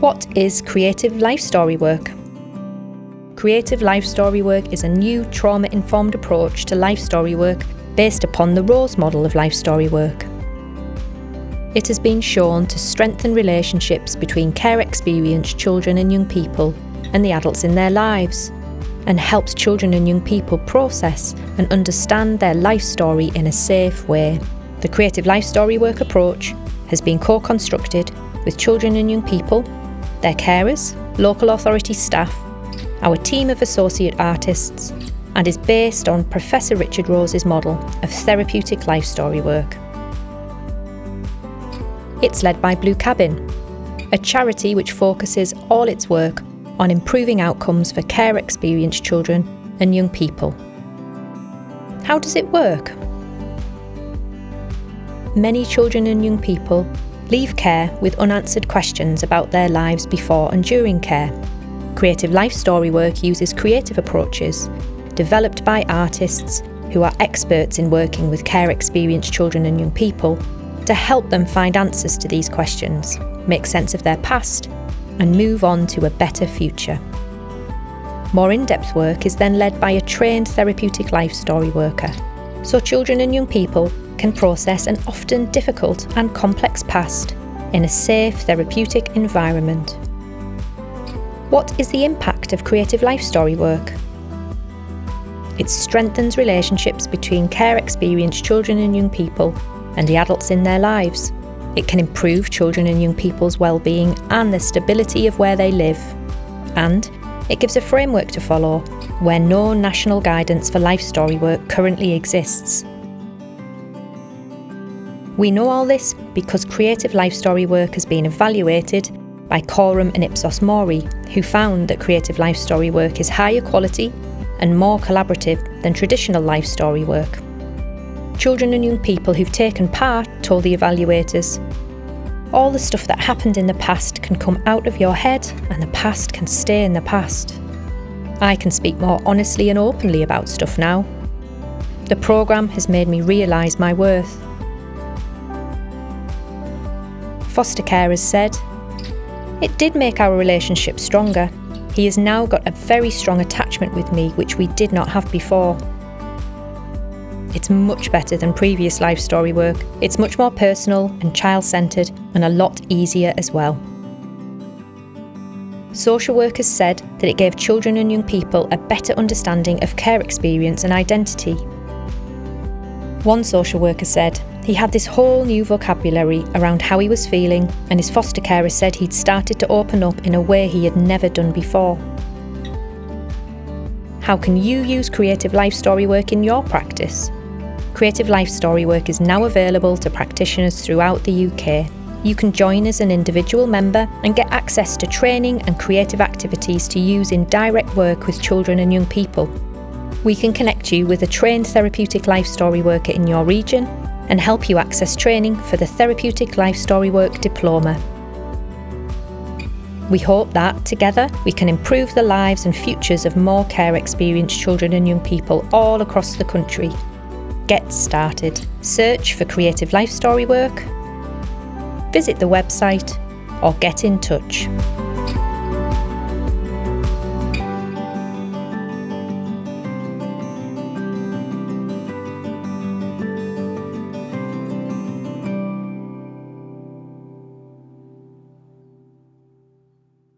What is Creative Life Story Work? Creative Life Story Work is a new trauma-informed approach to life story work based upon the Rose model of life story work. It has been shown to strengthen relationships between care-experienced children and young people and the adults in their lives, and helps children and young people process and understand their life story in a safe way. The Creative Life Story Work approach has been co-constructed with children and young people, their carers, local authority staff, our team of associate artists, and is based on Professor Richard Rose's model of therapeutic life story work. It's led by Blue Cabin, a charity which focuses all its work on improving outcomes for care-experienced children and young people. How does it work? Many children and young people leave care with unanswered questions about their lives before and during care. Creative Life Story Work uses creative approaches developed by artists who are experts in working with care-experienced children and young people to help them find answers to these questions, make sense of their past, and move on to a better future. More in-depth work is then led by a trained therapeutic life story worker, so children and young people can process an often difficult and complex past in a safe therapeutic environment. What is the impact of creative life story work? It strengthens relationships between care-experienced children and young people and the adults in their lives. It can improve children and young people's well-being and the stability of where they live. And it gives a framework to follow where no national guidance for life story work currently exists. We know all this because creative life story work has been evaluated by Coram and Ipsos Mori, who found that creative life story work is higher quality and more collaborative than traditional life story work. Children and young people who've taken part told the evaluators, "All the stuff that happened in the past can come out of your head and the past can stay in the past. I can speak more honestly and openly about stuff now. The programme has made me realise my worth." Foster carers said, "It did make our relationship stronger. He has now got a very strong attachment with me, which we did not have before. It's much better than previous life story work. It's much more personal and child-centred and a lot easier as well." Social workers said that it gave children and young people a better understanding of care experience and identity. One social worker said he had this whole new vocabulary around how he was feeling, and his foster carer said he'd started to open up in a way he had never done before. How can you use creative life story work in your practice? Creative Life Story Work is now available to practitioners throughout the UK. You can join as an individual member and get access to training and creative activities to use in direct work with children and young people. We can connect you with a trained therapeutic life story worker in your region and help you access training for the Therapeutic Life Story Work Diploma. We hope that, together, we can improve the lives and futures of more care-experienced children and young people all across the country. Get started. Search for Creative Life Story Work, visit the website, or get in touch.